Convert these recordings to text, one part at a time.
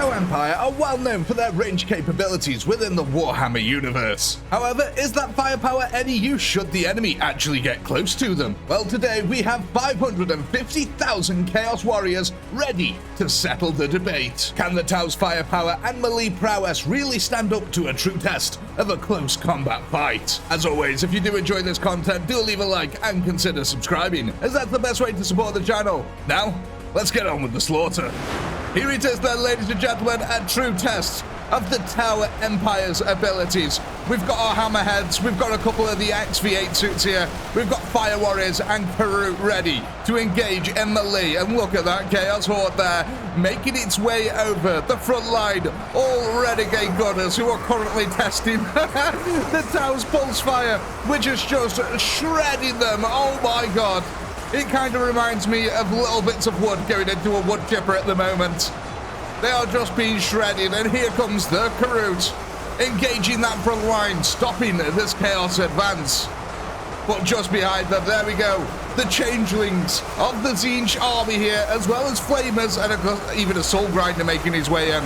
Tau Empire are well known for their range capabilities within the Warhammer universe. However, is that firepower any use should the enemy actually get close to them? Well, today we have 550,000 Chaos Warriors ready to settle the debate. Can the Tau's firepower and melee prowess really stand up to a true test of a close combat fight? As always, if you do enjoy this content, do leave a like and consider subscribing, as that's the best way to support the channel. Now, let's get on with the slaughter. Here it is then, ladies and gentlemen, a true test of the Tau Empire's abilities. We've got our hammerheads, we've got a couple of the XV8 suits here, we've got Fire Warriors and Kroot ready to engage in melee, and look at that Chaos Horde there, making its way over the front line. All Renegade Gunners who are currently testing the Tau's pulse fire, which is just shredding them. Oh my god. It kind of reminds me of little bits of wood going into a wood chipper at the moment. They are just being shredded, and here comes the Kroot, engaging that front line, stopping this Chaos advance. But just behind them, there we go, the changelings of the Tzeentch army here, as well as flamers, and even a soul grinder making his way in.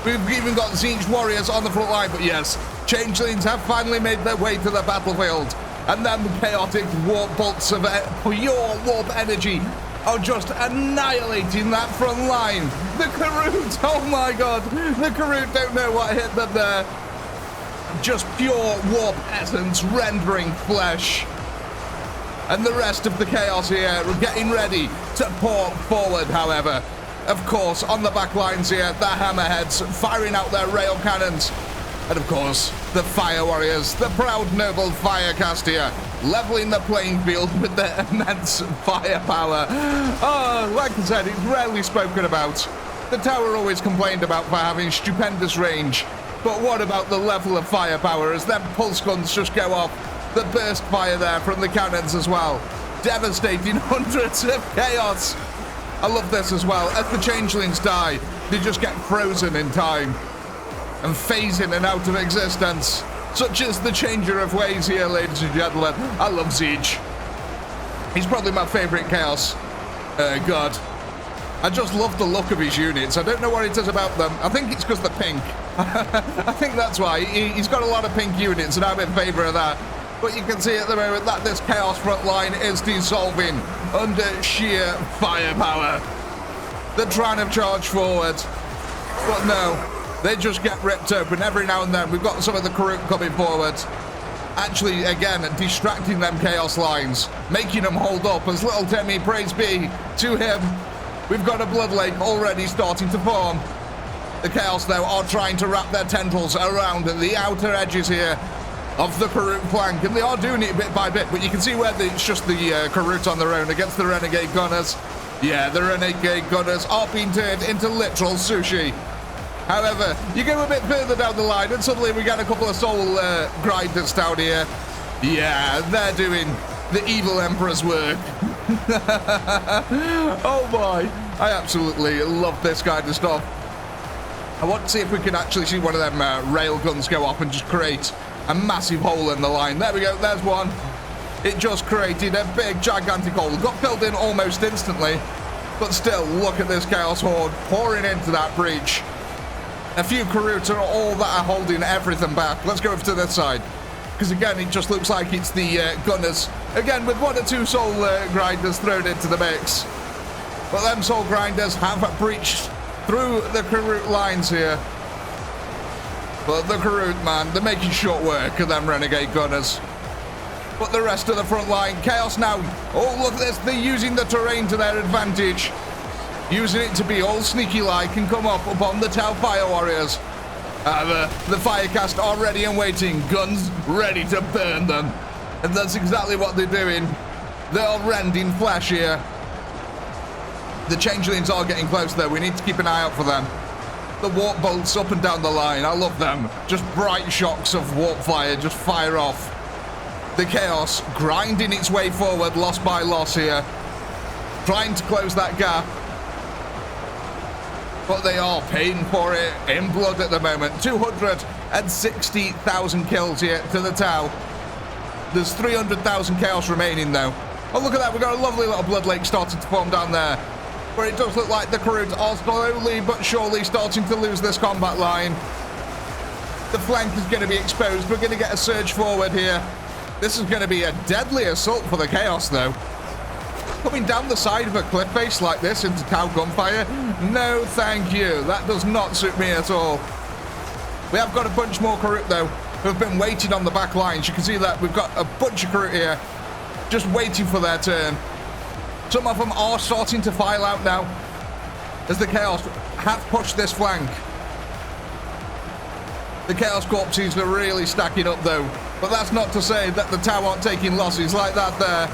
We've even got Tzeentch warriors on the front line, but yes, changelings have finally made their way to the battlefield. And then the chaotic warp bolts of pure warp energy are just annihilating that front line. The Kroot, oh my god, the Kroot don't know what hit them there. Just pure warp essence rendering flesh. And the rest of the chaos here are getting ready to pour forward, however. Of course, on the back lines here, the hammerheads firing out their rail cannons. And of course, the Fire Warriors, the proud noble Firecast here, leveling the playing field with their immense firepower. Oh, like I said, it's rarely spoken about. The Tower always complained about for having stupendous range. But what about the level of firepower as them pulse guns just go off? The burst fire there from the cannons as well. Devastating hundreds of chaos. I love this as well. As the changelings die, they just get frozen in time and phase in and out of existence, such as the changer of ways here, ladies and gentlemen. I love Tzeentch. He's probably my favorite Chaos god. I just love the look of his units. I don't know what it is about them. I think it's because they're pink. I think that's why. He's got a lot of pink units, and I'm in favor of that. But you can see at the moment that this Chaos front line is dissolving under sheer firepower. They're trying to charge forward, but no. They just get ripped open every now and then. We've got some of the Kroot coming forward. Actually, again, distracting them Chaos lines, making them hold up as little Demi, praise be to him. We've got a Blood Lake already starting to form. The Chaos, though, are trying to wrap their tendrils around the outer edges here of the Kroot flank, and they are doing it bit by bit, but you can see where it's just the Kroot on their own against the Renegade Gunners. Yeah, the Renegade Gunners are being turned into literal sushi. However, you go a bit further down the line and suddenly we get a couple of soul grinders down here. Yeah, they're doing the evil Emperor's work. Oh my, I absolutely love this kind of stuff. I want to see if we can actually see one of them rail guns go off and just create a massive hole in the line. There we go, there's one. It just created a big gigantic hole. Got filled in almost instantly, but still, look at this Chaos Horde pouring into that breach. A few Kroot are all that are holding everything back. Let's go over to this side, because again, it just looks like it's the gunners, again, with one or two soul grinders thrown into the mix. But them soul grinders have breached through the Kroot lines here. But the Kroot, man, they're making short work of them Renegade Gunners. But the rest of the front line, Chaos now, oh, look at this, they're using the terrain to their advantage. Using it to be all sneaky-like and come up upon the Tau Fire Warriors. The Firecast are ready and waiting, guns ready to burn them. And that's exactly what they're doing. They're rending flesh here. The changelings are getting close though, we need to keep an eye out for them. The warp bolts up and down the line, I love them. Just bright shocks of warp fire, just fire off. The Chaos grinding its way forward, loss by loss here. Trying to close that gap. But they are paying for it in blood at the moment. 260,000 kills here to the Tau. There's 300,000 chaos remaining though. Oh, look at that, we've got a lovely little blood lake starting to form down there. But it does look like the Kroot are slowly but surely starting to lose this combat line. The flank is going to be exposed. We're going to get a surge forward here. This is going to be a deadly assault for the Chaos, though. Coming down the side of a cliff face like this into Tau gunfire? No, thank you. That does not suit me at all. We have got a bunch more Kroot, though, who have been waiting on the back lines. You can see that we've got a bunch of Kroot here, just waiting for their turn. Some of them are starting to file out now, as the Chaos have pushed this flank. The Chaos corpses are really stacking up, though. But that's not to say that the Tau aren't taking losses like that there.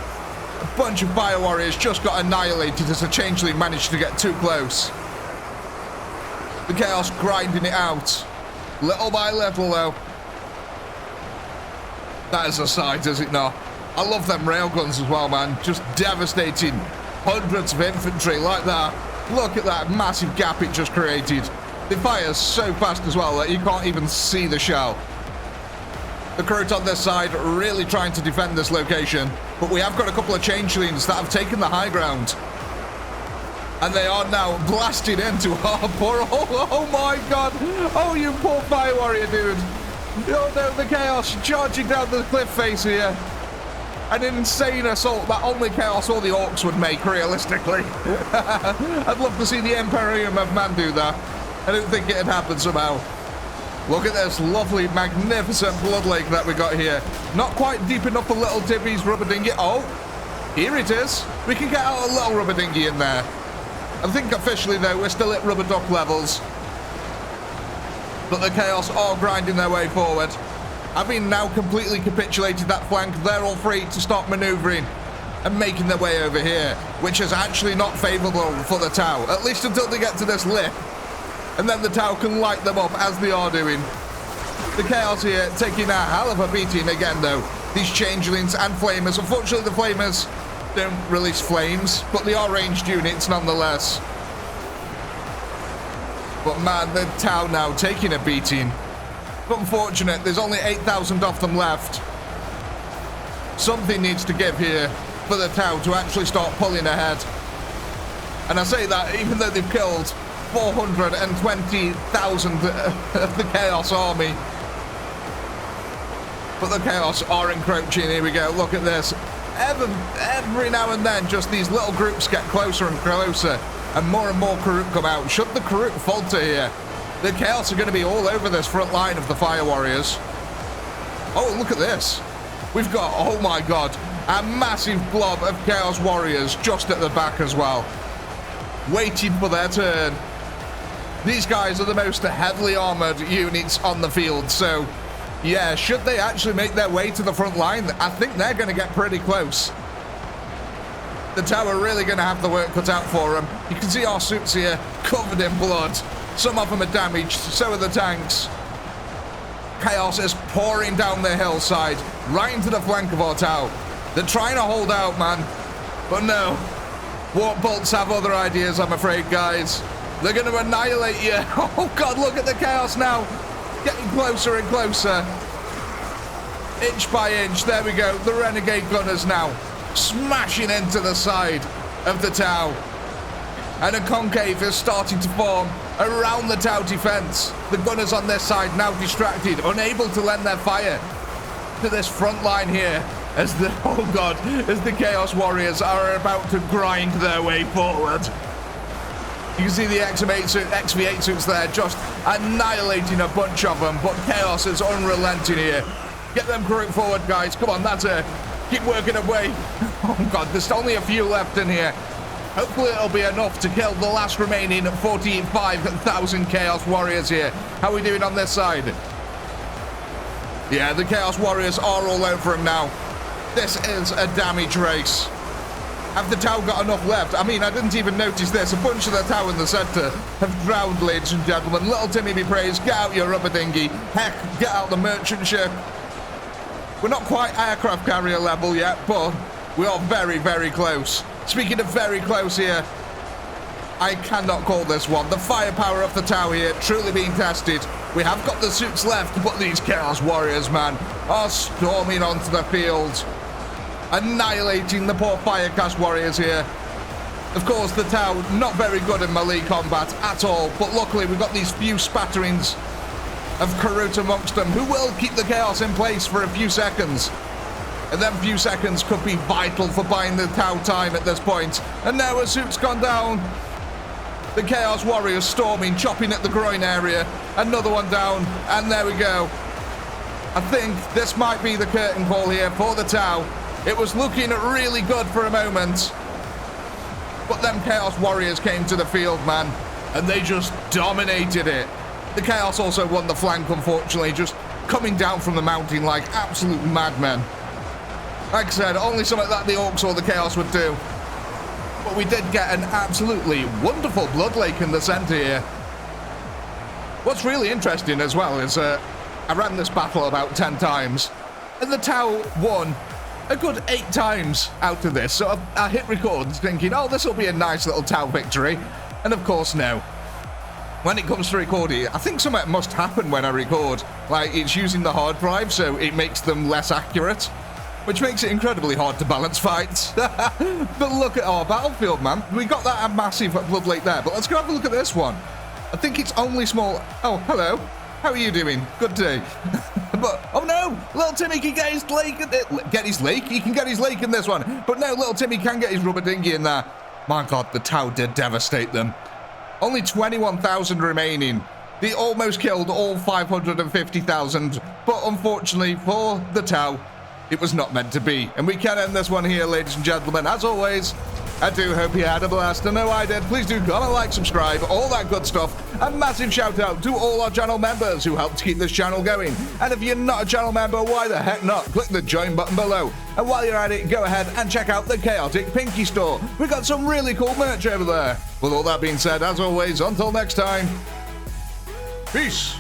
A bunch of Fire Warriors just got annihilated as the Changeling managed to get too close. The Chaos grinding it out. Little by little, though. That is a sight, is it not? I love them railguns as well, man. Just devastating. Hundreds of infantry like that. Look at that massive gap it just created. They fire so fast as well that you can't even see the shell. The Kroot on this side really trying to defend this location. But we have got a couple of Changelings that have taken the high ground. And they are now blasted into our poor... Oh my god! Oh, you poor Fire Warrior, dude! Oh no, the Chaos charging down the cliff face here. An insane assault that only Chaos or the Orcs would make, realistically. I'd love to see the Imperium of Man do that. I don't think it'd happen somehow. Look at this lovely, magnificent blood lake that we got here. Not quite deep enough for little Tippy's rubber dinghy. Oh, here it is. We can get out a little rubber dinghy in there. I think officially, though, we're still at rubber duck levels. But the Chaos are grinding their way forward. Having now completely capitulated that flank, they're all free to start manoeuvring and making their way over here, which is actually not favourable for the Tau, at least until they get to this lip. And then the Tau can light them up as they are doing. The Chaos here taking a hell of a beating again, though. These Changelings and Flamers. Unfortunately, the Flamers don't release flames, but they are ranged units nonetheless. But man, the Tau now taking a beating. Unfortunate, there's only 8,000 of them left. Something needs to give here for the Tau to actually start pulling ahead. And I say that even though they've killed 420,000 of the Chaos army. But the Chaos are encroaching. Here we go. Look at this. Every now and then, just these little groups get closer and closer, and more Kroot come out. Should the Kroot falter here, the Chaos are going to be all over this front line of the Fire Warriors. Oh, look at this. We've got, oh my god, a massive blob of Chaos Warriors just at the back as well, waiting for their turn. These guys are the most heavily armored units on the field, so yeah, should they actually make their way to the front line, I think they're going to get pretty close. The Tau are really going to have the work cut out for them. You can see our suits here covered in blood. Some of them are damaged, so are the tanks. Chaos is pouring down the hillside, right into the flank of our Tau. They're trying to hold out, man. But no. Warp bolts have other ideas, I'm afraid, guys. They're going to annihilate you. Oh, God, look at the Chaos now. Getting closer and closer. Inch by inch. There we go. The Renegade Gunners now smashing into the side of the Tau. And a concave is starting to form around the Tau defense. The Gunners on this side now distracted, unable to lend their fire to this front line here as the, oh God, as the Chaos Warriors are about to grind their way forward. You can see the XV8 suits there just annihilating a bunch of them, but Chaos is unrelenting here. Get them Kroot forward, guys. Come on, that's it. Keep working away. Oh God, there's only a few left in here. Hopefully it'll be enough to kill the last remaining 45,000 Chaos Warriors here. How are we doing on this side? Yeah, the Chaos Warriors are all over him now. This is a damage race. Have the Tau got enough left? I mean, I didn't even notice this. A bunch of the Tau in the center have drowned, ladies and gentlemen. Little Timmy be praised. Get out your rubber dinghy. Heck, get out the merchant ship. We're not quite aircraft carrier level yet, but we are very, very close. Speaking of very close here, I cannot call this one. The firepower of the Tau here truly being tested. We have got the suits left, but these Chaos Warriors, man, are storming onto the field, annihilating the poor Firecast Warriors here. Of course, the Tau, not very good in melee combat at all, but luckily we've got these few spatterings of Kroot amongst them, who will keep the chaos in place for a few seconds. And then few seconds could be vital for buying the Tau time at this point. And now as Zoot's gone down, the Chaos Warriors storming, chopping at the groin area. Another one down, and there we go. I think this might be the curtain call here for the Tau. It was looking really good for a moment, but them Chaos Warriors came to the field, man, and they just dominated it. The Chaos also won the flank, unfortunately, just coming down from the mountain like absolute madmen. Like I said, only something that the Orcs or the Chaos would do. But we did get an absolutely wonderful Blood Lake in the center here. What's really interesting as well is I ran this battle about 10 times, and the Tau won a good 8 times out of this. So I hit record thinking, oh, this will be a nice little Tau victory. And of course, no. When it comes to recording, I think something must happen when I record. Like, it's using the hard drive, so it makes them less accurate, which makes it incredibly hard to balance fights. But look at our battlefield, man. We got that massive Blood Lake there, but let's go have a look at this one. I think it's only small. Oh, hello. How are you doing? Good day. But, oh no, little Timmy can get his lake. Get his lake? He can get his lake in this one. But no, little Timmy can get his rubber dinghy in there. My God, the Tau did devastate them. Only 21,000 remaining. They almost killed all 550,000. But unfortunately for the Tau, it was not meant to be. And we can end this one here, ladies and gentlemen. As always, I do hope you had a blast. I know I did. Please do comment, like, subscribe, all that good stuff. A massive shout out to all our channel members who help to keep this channel going. And if you're not a channel member, why the heck not? Click the join button below. And while you're at it, go ahead and check out the Chaotic Pinky store. We've got some really cool merch over there. With all that being said, as always, until next time, peace.